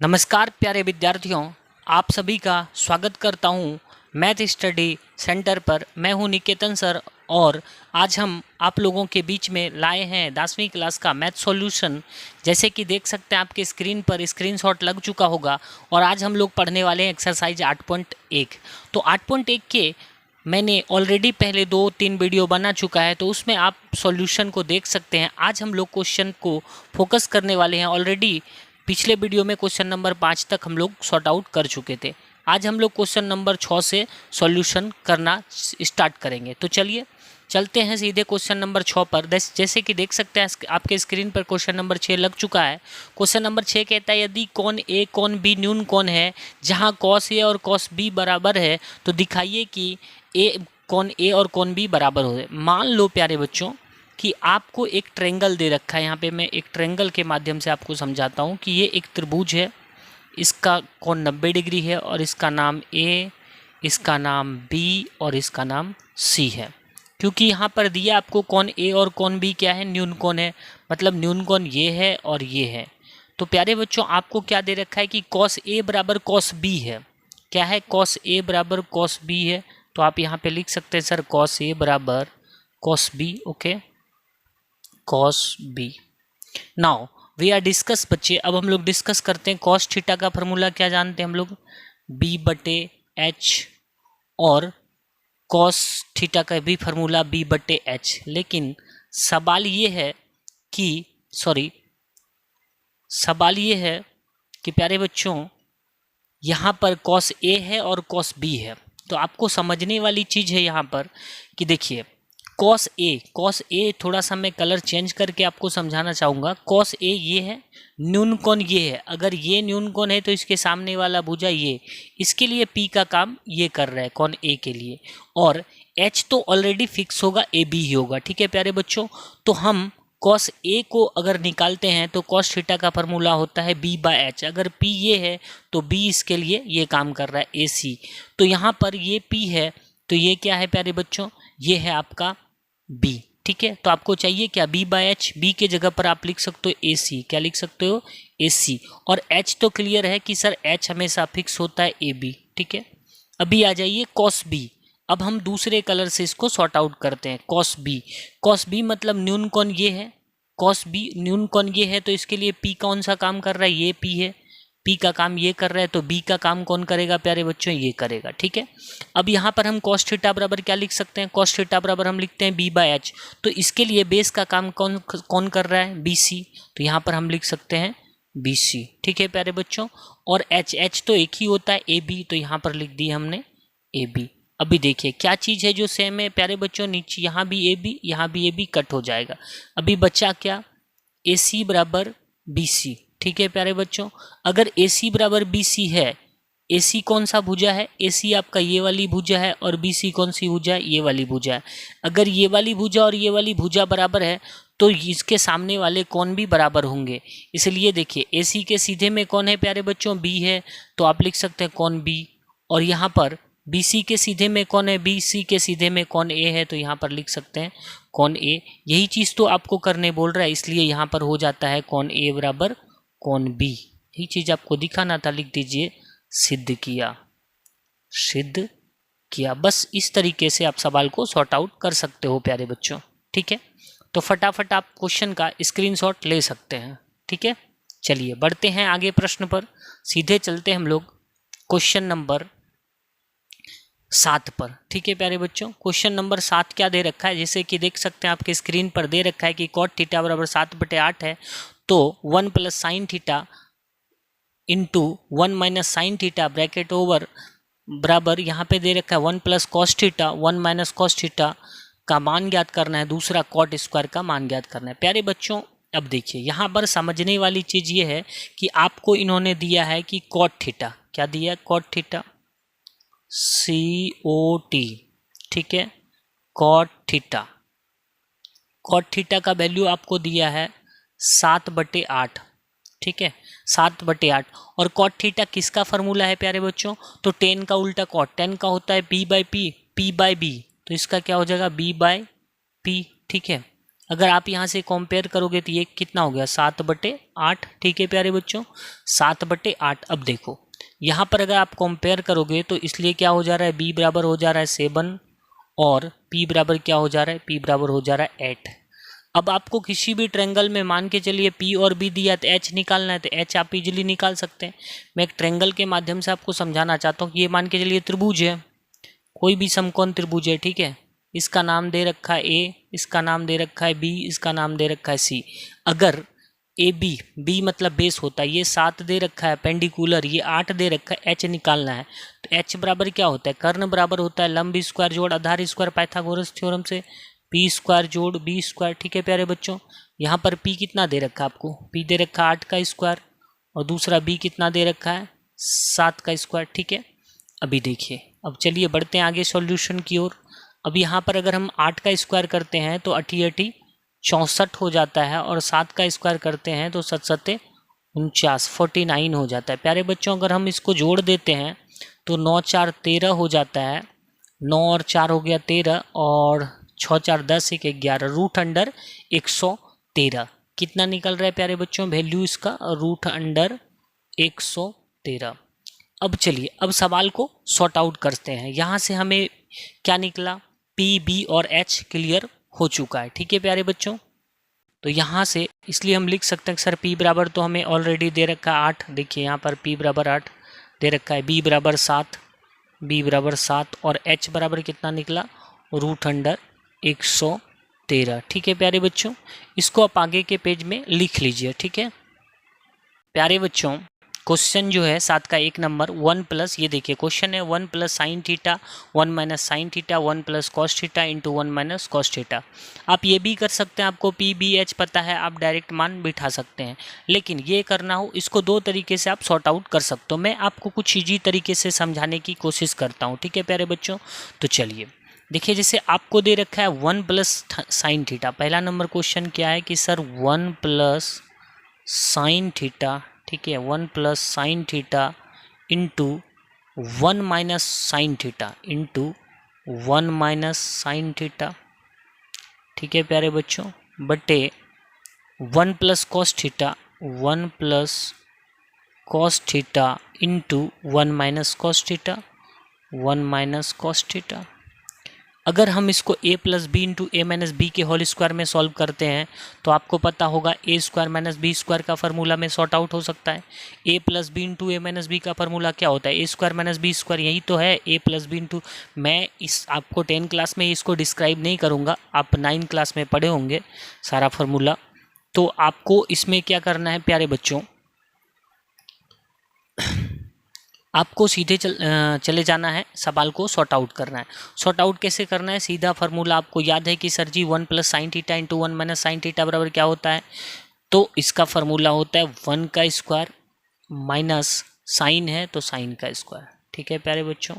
नमस्कार प्यारे विद्यार्थियों, आप सभी का स्वागत करता हूं मैथ स्टडी सेंटर पर। मैं हूं निकेतन सर और आज हम आप लोगों के बीच में लाए हैं 10वीं क्लास का मैथ सॉल्यूशन। जैसे कि देख सकते हैं आपके स्क्रीन पर स्क्रीनशॉट लग चुका होगा और आज हम लोग पढ़ने वाले हैं एक्सरसाइज 8.1। तो 8.1 के मैंने ऑलरेडी पहले 2-3 वीडियो बना चुका है, तो उसमें आप सॉल्यूशन को देख सकते हैं। आज हम लोग क्वेश्चन को फोकस करने वाले हैं। ऑलरेडी पिछले वीडियो में क्वेश्चन नंबर 5 तक हम लोग सॉर्ट आउट कर चुके थे। आज हम लोग क्वेश्चन नंबर 6 से सॉल्यूशन करना स्टार्ट करेंगे। तो चलिए चलते हैं सीधे क्वेश्चन नंबर 6 पर। जैसे कि देख सकते हैं आपके स्क्रीन पर क्वेश्चन नंबर 6 लग चुका है। क्वेश्चन नंबर 6 कहता है यदि कौन ए कौन बी न्यून कौन है जहां कॉस ए और कॉस बी बराबर है तो दिखाइए कि कौन ए और कौन बी बराबर हो। मान लो प्यारे बच्चों कि आपको एक ट्रायंगल दे रखा है। यहाँ पे मैं एक ट्रायंगल के माध्यम से आपको समझाता हूँ कि ये एक त्रिभुज है, इसका कोण 90 डिग्री है और इसका नाम ए, इसका नाम बी और इसका नाम सी है। क्योंकि यहाँ पर दिया आपको कौन ए और कौन बी क्या है, न्यून कोण है, मतलब न्यून कोण ये है और ये है। तो प्यारे बच्चों आपको क्या दे रखा है कि कॉस ए बराबर कॉस बी है। क्या है, कॉस ए बराबर कॉस बी है। तो आप यहाँ पे लिख सकते हैं सर कॉस ए बराबर cos B. Okay, cos B. Now we are discuss बच्चे, अब हम लोग डिस्कस करते हैं कॉस थीटा का फॉर्मूला क्या जानते हैं हम लोग, बी बटे एच, और कॉस थीटा का भी फॉर्मूला बी बटे एच। लेकिन सवाल ये है कि प्यारे बच्चों यहाँ पर कॉस ए है और कॉस बी है। तो आपको समझने वाली चीज़ है यहाँ पर कि देखिए कॉस ए थोड़ा सा मैं कलर चेंज करके आपको समझाना चाहूँगा। कॉस ए ये है, न्यून कोण ये है। अगर ये न्यून कोण है तो इसके सामने वाला भुजा ये, इसके लिए पी का काम ये कर रहा है कौन ए के लिए, और एच तो ऑलरेडी फिक्स होगा, ए बी ही होगा। ठीक है प्यारे बच्चों, तो हम कॉस ए को अगर निकालते हैं तो कॉस थीटा का फॉर्मूला होता है बी बाय एच। अगर पी ये है तो बी इसके लिए ये काम कर रहा है ए सी। तो यहाँ पर ये पी है तो ये क्या है प्यारे बच्चों, ये है आपका बी। ठीक है, तो आपको चाहिए क्या, बी बाय एच। बी के जगह पर आप लिख सकते हो ए सी। क्या लिख सकते हो, ए सी। और एच तो क्लियर है कि सर एच हमेशा फिक्स होता है ए बी। ठीक है, अभी आ जाइए कॉस बी। अब हम दूसरे कलर से इसको सॉर्ट आउट करते हैं। कॉस बी मतलब न्यून कोण ये है, कॉस बी न्यून कोण ये है, तो इसके लिए पी कौन सा काम कर रहा है, ये पी है, पी का काम ये कर रहा है, तो बी का काम कौन करेगा प्यारे बच्चों, ये करेगा। ठीक है, अब यहाँ पर हम कॉस थीटा बराबर क्या लिख सकते हैं, कॉस थीटा बराबर हम लिखते हैं बी बाय एच। तो इसके लिए बेस का काम कौन कर रहा है, बी सी। तो यहाँ पर हम लिख सकते हैं बी सी। ठीक है प्यारे बच्चों, और एच तो एक ही होता है ए बी, तो यहाँ पर लिख दिया हमने ए बी। अभी देखिए क्या चीज़ है जो सेम है प्यारे बच्चों, नीचे यहाँ भी ए बी, यहाँ भी ए बी, कट हो जाएगा। अभी बचा क्या, ए सी बराबर बी सी। ठीक है प्यारे बच्चों, अगर ए सी बराबर बी सी है, ए सी कौन सा भुजा है, ए सी आपका ये वाली भुजा है, और बी सी कौन सी भुजा है, ये वाली भुजा है। अगर ये वाली भुजा और ये वाली भुजा बराबर है तो इसके सामने वाले कोण भी बराबर होंगे। इसलिए देखिए ए सी के सीधे में कौन है प्यारे बच्चों, बी है, तो आप लिख सकते हैं कौन बी। और यहाँ पर बी सी के सीधे में कौन है, बी सी के सीधे में कौन ए है, तो यहाँ पर लिख सकते हैं कौन ए। यही चीज़ तो आपको करने बोल रहा है, इसलिए यहाँ पर हो जाता है कौन ए बराबर कौन बी। यही चीज़ आपको दिखाना था, लिख दीजिए सिद्ध किया। बस इस तरीके से आप सवाल को सॉर्ट आउट कर सकते हो प्यारे बच्चों। ठीक है, तो फटाफट आप क्वेश्चन का स्क्रीनशॉट ले सकते हैं। ठीक है, चलिए बढ़ते हैं आगे प्रश्न पर, सीधे चलते हैं हम लोग क्वेश्चन नंबर 7 पर। ठीक है प्यारे बच्चों, क्वेश्चन नंबर 7 क्या दे रखा है, जैसे कि देख सकते हैं आपके स्क्रीन पर दे रखा है कि कॉट थीटा बराबर 7/8 है, तो 1 plus sine theta into 1 minus sine theta bracket over बराबर यहाँ पे दे रखा है 1 plus cos theta 1 minus cos theta का मान ज्ञात करना है, दूसरा कॉट स्क्वायर का मान ज्ञात करना है। प्यारे बच्चों अब देखिए यहाँ पर समझने वाली चीज़ ये है कि आपको इन्होंने दिया है कि कॉट थीटा, क्या दिया है, कॉट थीटा COT। ठीक है, कॉट थीटा का वैल्यू आपको दिया है 7/8। ठीक है, 7/8। और कॉट थीटा किसका फॉर्मूला है प्यारे बच्चों, तो टेन का उल्टा कॉट, टेन का होता है P/P, P/B, तो इसका क्या हो जाएगा B/P। ठीक है, अगर आप यहाँ से कंपेयर करोगे तो ये कितना हो गया 7/8। ठीक है प्यारे बच्चों, 7/8। अब देखो यहाँ पर अगर आप कंपेयर करोगे तो इसलिए क्या हो जा रहा है, b बराबर हो जा रहा है 7 और p बराबर क्या हो जा रहा है, p बराबर हो जा रहा है 8। अब आपको किसी भी ट्रेंगल में मान के चलिए p और b दिया तो h निकालना है, तो h आप इजीली निकाल सकते हैं। मैं एक ट्रेंगल के माध्यम से आपको समझाना चाहता हूँ कि ये मान के चलिए त्रिभुज है, कोई भी समकोण त्रिभुज है। ठीक है, इसका नाम दे रखा है a, इसका नाम दे रखा है b, इसका नाम दे रखा है c। अगर ए बी, बी मतलब बेस होता है, ये 7 दे रखा है पेंडिकुलर, ये 8 दे रखा है, h निकालना है। तो h बराबर क्या होता है, कर्ण बराबर होता है लंब स्क्वायर जोड़ आधार स्क्वायर पाइथागोरस थ्योरम से, p स्क्वायर जोड़ b स्क्वायर। ठीक है प्यारे बच्चों, यहाँ पर p कितना दे रखा है आपको, p दे रखा है 8 का स्क्वायर और दूसरा b कितना दे रखा है 7 का स्क्वायर। ठीक है, अभी देखिए, अब चलिए बढ़ते हैं आगे सॉल्यूशन की ओर। अब यहाँ पर अगर हम 8 का स्क्वायर करते हैं तो 8 64 हो जाता है और 7 का स्क्वायर करते हैं तो 7 49 49 हो जाता है। प्यारे बच्चों अगर हम इसको जोड़ देते हैं तो 9 4 13 हो जाता है, 9 और 4 हो गया 13 और 6 4 10 1 11 रूट अंडर 113 कितना निकल रहा है प्यारे बच्चों, वैल्यू इसका रूट अंडर 113। अब चलिए अब सवाल को सॉर्ट आउट करते हैं। यहाँ से हमें क्या निकला, पी बी और एच क्लियर हो चुका है। ठीक है प्यारे बच्चों, तो यहाँ से इसलिए हम लिख सकते हैं सर p बराबर तो हमें ऑलरेडी दे रखा है 8। देखिए यहाँ पर p बराबर 8 दे रखा है, b बराबर 7, b बराबर 7 और h बराबर कितना निकला, रूट अंडर 113। ठीक है प्यारे बच्चों, इसको आप आगे के पेज में लिख लीजिए। ठीक है प्यारे बच्चों, क्वेश्चन जो है 7 का 1 नंबर 1 प्लस, ये देखिए क्वेश्चन है 1 plus sine theta 1 minus sine theta 1 plus cos theta into 1 minus cos theta. आप ये भी कर सकते हैं, आपको पी बी एच पता है, आप डायरेक्ट मान बिठा सकते हैं, लेकिन ये करना हो इसको 2 तरीके से आप सॉर्ट आउट कर सकते हो। मैं आपको कुछ ईजी तरीके से समझाने की कोशिश करता हूँ। ठीक है प्यारे बच्चों, तो चलिए देखिए, जैसे आपको दे रखा है 1 प्लस साइन थीटा। पहला नंबर क्वेश्चन क्या है कि सर 1 प्लस साइन थीटा, ठीक है 1 plus sine theta into 1 minus sine theta into 1 minus sine theta. ठीक है प्यारे बच्चों, बटे 1 plus cos theta 1 plus cos theta into 1 minus cos theta 1 minus cos theta. अगर हम इसको a plus B into A minus B के whole square में सॉल्व करते हैं तो आपको पता होगा a square minus B square का फार्मूला में सॉर्ट आउट हो सकता है। a plus B into A minus B का फार्मूला क्या होता है, a square minus B square, यही तो है a प्लस बी इंटू। मैं इस आपको 10 क्लास में इसको डिस्क्राइब नहीं करूँगा, आप 9 क्लास में पढ़े होंगे सारा फार्मूला। तो आपको इसमें क्या करना है प्यारे बच्चों, आपको सीधे चले जाना है, सवाल को सॉर्ट आउट करना है। सॉर्ट आउट कैसे करना है, सीधा फार्मूला आपको याद है कि सर जी 1 plus sine theta into 1 minus sine theta बराबर क्या होता है, तो इसका फार्मूला होता है 1 का स्क्वायर माइनस साइन है तो साइन का स्क्वायर। ठीक है प्यारे बच्चों,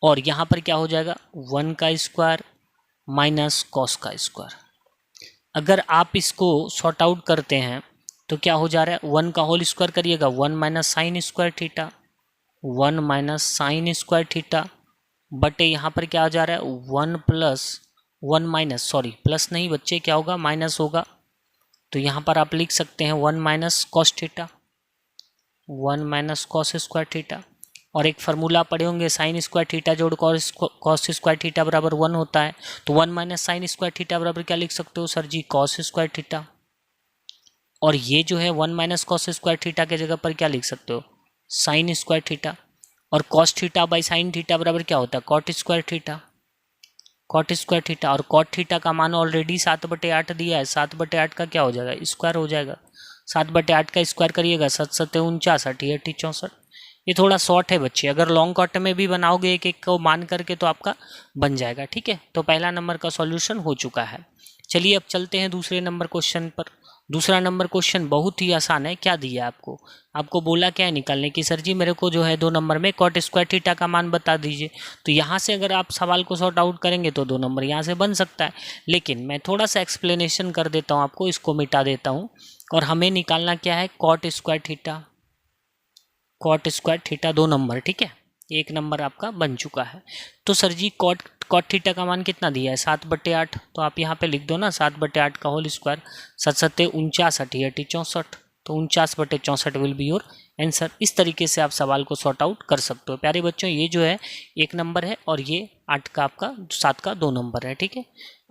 और यहाँ पर क्या हो जाएगा 1 का स्क्वायर माइनस कॉस का स्क्वायर। अगर आप इसको सॉर्ट आउट करते हैं तो क्या हो जा रहा है, 1 का होल स्क्वायर करिएगा 1 minus sine square theta 1 minus sine square theta बटे यहाँ पर क्या आ जा रहा है 1 प्लस 1 माइनस, सॉरी प्लस नहीं बच्चे, क्या होगा माइनस होगा, तो यहाँ पर आप लिख सकते हैं 1 minus cos theta 1 minus cos square theta. और एक फार्मूला पढ़े होंगे साइन स्क्वायर थीटा जोड़ कॉस स्क्वायर थीटा बराबर 1 होता है, तो 1 माइनस साइन स्क्वायर थीटा बराबर क्या लिख सकते हो सर जी, कॉस स्क्वायर थीटा। और ये जो है 1 माइनस कॉस स्क्वायर थीटा के जगह पर क्या लिख सकते हो, साइन स्क्वायर थीटा। और cos theta by sine theta बराबर क्या होता है, cot square theta, cot square theta. और कॉट थीटा का मान ऑलरेडी 7/8 दिया है, 7/8 का क्या हो जाएगा, स्क्वायर हो जाएगा। 7/8 का स्क्वायर करिएगा 7 7 49 88 64। ये थोड़ा शॉर्ट है बच्चे, अगर लॉन्ग कॉट में भी बनाओगे एक एक को मान करके तो आपका बन जाएगा। ठीक है, तो पहला नंबर का सॉल्यूशन हो चुका है। चलिए अब चलते हैं दूसरे नंबर क्वेश्चन पर। दूसरा नंबर क्वेश्चन बहुत ही आसान है। क्या दिया आपको, आपको बोला क्या है निकालने की, सर जी मेरे को जो है 2 नंबर में कॉट स्क्वायर थीटा का मान बता दीजिए। तो यहाँ से अगर आप सवाल को सॉर्ट आउट करेंगे तो 2 नंबर यहाँ से बन सकता है, लेकिन मैं थोड़ा सा एक्सप्लेनेशन कर देता हूँ आपको, इसको मिटा देता हूँ। और हमें निकालना क्या है, cot square theta, cot square theta 2 number. ठीक है, 1 नंबर आपका बन चुका है। तो sir ji cot cot theta का मान कितना दिया है 7/8, तो आप यहाँ पे लिख दो ना 7/8 का होल स्क्वायर, 7×7 = 49, 8×8 = 64, तो 49/64 विल बी योर आंसर। इस तरीके से आप सवाल को सॉर्ट आउट कर सकते हो। प्यारे बच्चों ये जो है 1 नंबर है और ये 8 का आपका 7 का 2 नंबर है, ठीक है।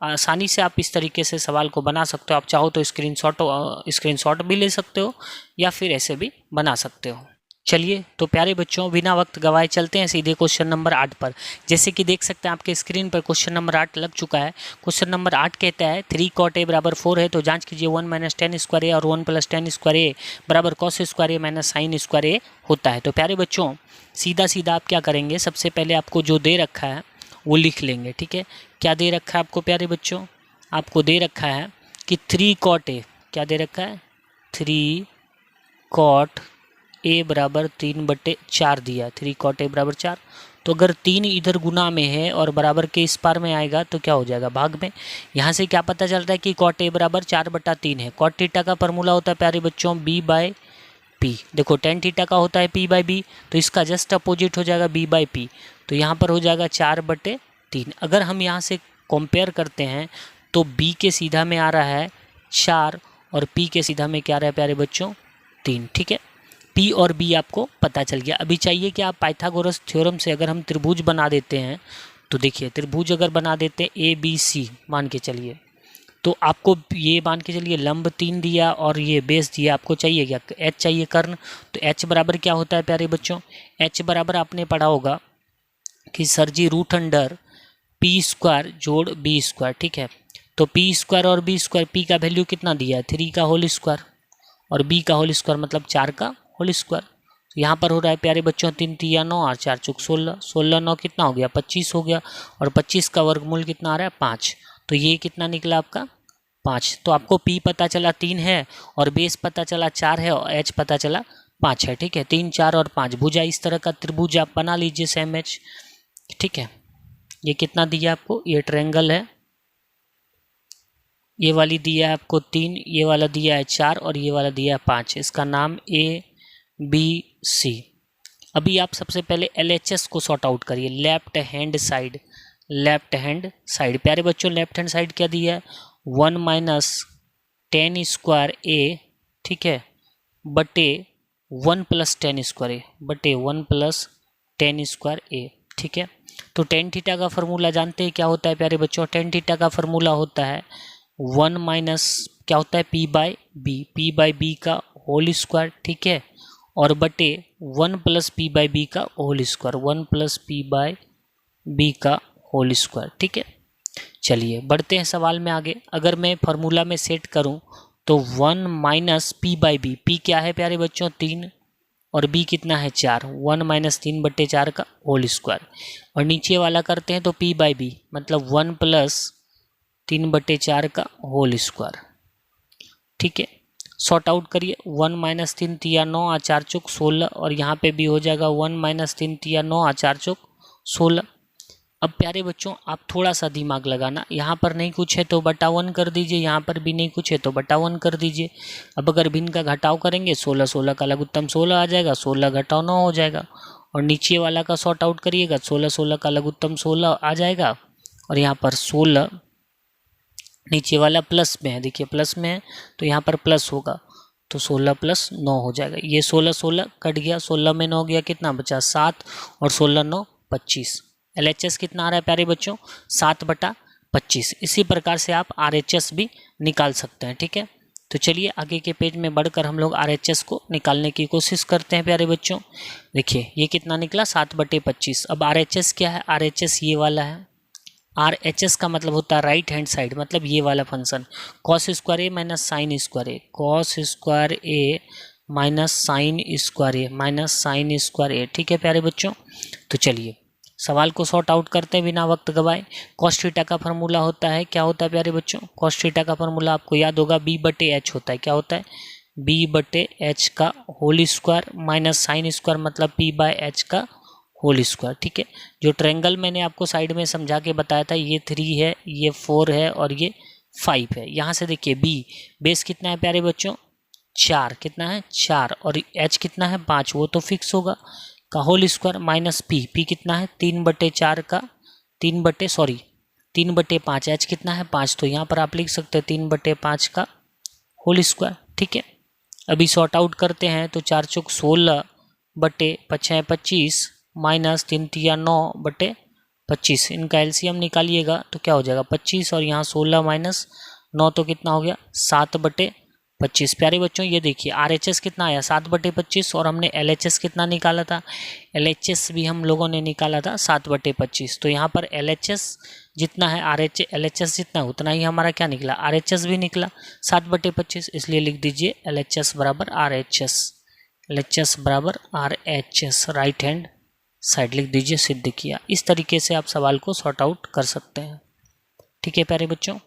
आसानी से आप इस तरीके से सवाल को बना सकते हो। आप चाहो तो स्क्रीनशॉट भी ले सकते हो या फिर ऐसे भी बना सकते हो। चलिए तो प्यारे बच्चों बिना वक्त गवाए चलते हैं सीधे क्वेश्चन नंबर 8 पर। जैसे कि देख सकते हैं आपके स्क्रीन पर क्वेश्चन नंबर 8 लग चुका है। क्वेश्चन नंबर 8 कहता है 3 cot a = 4 है, तो जांच कीजिए 1 - tan स्क्वायर ए और 1 + tan स्क्वायर ए = cos स्क्वायर ए - sin स्क्वायर ए होता है। तो प्यारे बच्चों सीधा सीधा आप क्या करेंगे, सबसे पहले आपको जो दे रखा है वो लिख लेंगे, ठीक है। क्या दे रखा है आपको प्यारे बच्चों, आपको दे रखा है कि 3 cot a, क्या दे रखा है 3 cot a = 3/4 दिया है। 3 cot a = 4, तो अगर 3 इधर गुना में है और बराबर के इस पार में आएगा तो क्या हो जाएगा भाग में। यहाँ से क्या पता चलता है कि cot a = 4/3 है। cot थीटा का फॉर्मूला होता है प्यारे बच्चों b/p। देखो tan थीटा का होता है p/b, तो इसका जस्ट अपोजिट हो जाएगा b/p, तो यहाँ पर हो जाएगा 4/3। अगर हम यहाँ से कंपेयर करते हैं तो b के सीधा में आ रहा है 4 और p के सीधा में क्या आ रहा है प्यारे बच्चों 3, ठीक है। P और B आपको पता चल गया। अभी चाहिए कि आप पाइथागोरस थ्योरम से अगर हम त्रिभुज बना देते हैं, तो देखिए त्रिभुज अगर बना देते हैं ABC मान के चलिए, तो आपको ये मान के चलिए लंब 3 दिया और ये बेस दिया, आपको चाहिए क्या H चाहिए कर्ण। तो H बराबर क्या होता है प्यारे बच्चों, H बराबर आपने पढ़ा होगा कि सर जी √P² जोड़ B², ठीक है। तो P² और B², P का वैल्यू कितना दिया है 3 का होल स्क्वायर और B का होल स्क्वायर मतलब 4 का होल स्क्वायर। तो यहाँ पर हो रहा है प्यारे बच्चों 3 × 3 = 9 और 4 × 4 = 16, 16 9 कितना हो गया 25 हो गया, और 25 का वर्गमूल कितना आ रहा है 5, तो ये कितना निकला आपका 5। तो आपको P पता चला 3 है और बेस पता चला 4 है और H पता चला 5 है, ठीक है। 3 4 और 5 भुजा इस तरह का त्रिभुज आप बना लीजिए सेम H, ठीक है। ये कितना दिया आपको, ये ट्रायंगल है, ये वाली दिया है आपको 3, ये वाला दिया है 4 और ये वाला दिया है 5। इसका नाम ABC। अभी आप सबसे पहले LHS को सॉर्ट आउट करिए, लेफ्ट हैंड साइड। प्यारे बच्चों लेफ्ट हैंड साइड क्या दिया है 1 - tan स्क्वायर a, ठीक है, बटे 1 + tan स्क्वायर a बटे 1 + tan स्क्वायर a, ठीक है। तो tan थीटा का फॉर्मूला जानते हैं क्या होता है प्यारे बच्चों, tan थीटा का फॉर्मूला होता है 1 - क्या होता है p/b का होल स्क्वायर, ठीक है, और बटे 1 + p/b का होल स्क्वायर, 1 + p/b का होल स्क्वायर, ठीक है। चलिए बढ़ते हैं सवाल में आगे। अगर मैं फार्मूला में सेट करूं तो 1 - p/b, p क्या है प्यारे बच्चों 3 और b कितना है 4, 1 - 3/4 का होल स्क्वायर, और नीचे वाला करते हैं तो p/b मतलब 1 + 3/4 का होल स्क्वायर, ठीक है। सॉर्ट आउट करिए 1 - 3 × 3 = 9 और 4 × 4 = 16, और यहाँ पे भी हो जाएगा 1 - 3 × 3 = 9 और 4 × 4 = 16। अब प्यारे बच्चों आप थोड़ा सा दिमाग लगाना, यहाँ पर नहीं कुछ है तो बटा 1 कर दीजिए, यहाँ पर भी नहीं कुछ है तो बटा 1 कर दीजिए। अब अगर भिन्न का घटाव करेंगे 16 16 का लघुत्तम 16 आ जाएगा, 16 घटाव 9 हो जाएगा, और नीचे वाला का सॉर्ट आउट करिएगा 16 16 का लघुत्तम 16 आ जाएगा, और यहाँ पर 16 नीचे वाला प्लस में है, देखिए प्लस में है तो यहाँ पर प्लस होगा, तो 16 + 9 हो जाएगा। ये 16 16 कट गया, 16 में 9 गया, कितना बचा 7, और 16 9 25। LHS कितना आ रहा है प्यारे बच्चों 7/25। इसी प्रकार से आप RHS भी निकाल सकते हैं, ठीक है। तो चलिए आगे के पेज में बढ़कर हम लोग RHS को निकालने की कोशिश करते हैं प्यारे बच्चों। देखिए ये कितना निकला 7/25। अब RHS क्या है, RHS ये वाला है। RHS का मतलब होता है राइट हैंड साइड, मतलब ये वाला function cos square a - sin square a, cos square a - sin square a sin square a, ठीक है प्यारे बच्चों। तो चलिए सवाल को सॉर्ट आउट करते हैं बिना वक्त गवाए। cos थीटा का फॉर्मूला होता है, क्या होता है प्यारे बच्चों, cos थीटा का फॉर्मूला आपको याद होगा b/h होता है, क्या होता है b/h का whole square minus sine square मतलब p/h का होल स्क्वायर, ठीक है। जो ट्रायंगल मैंने आपको साइड में समझा के बताया था, ये 3 है, ये 4 है और ये 5 है। यहाँ से देखिए b बेस कितना है प्यारे बच्चों 4, कितना है 4, और h कितना है 5, वो तो फिक्स होगा, का होल स्क्वायर माइनस p कितना है 3/4 का 3/5 एच कितना है 5, तो यहाँ पर आप लिख सकते हैं 3/5 का होल स्क्वायर। ठीक है, अभी सॉर्ट आउट करते हैं तो 4 चौक 16 बटे 5 25 माइनस 3 तिया 9 बटे 25, इनका एलसीएम निकालिएगा तो क्या हो जाएगा 25, और यहाँ 16 माइनस 9 तो कितना हो गया 7/25। प्यारे बच्चों ये देखिए RHS कितना आया 7/25, और हमने LHS कितना निकाला था, LHS भी हम लोगों ने निकाला था 7/25। तो यहाँ पर LHS जितना है LHS जितना उतना ही हमारा क्या निकला RHS भी निकला 7/25, इसलिए लिख दीजिए LHS बराबर RHS राइट हैंड साइड लिख दीजिए, सिद्ध किया। इस तरीके से आप सवाल को सॉर्ट आउट कर सकते हैं। ठीक है प्यारे बच्चों।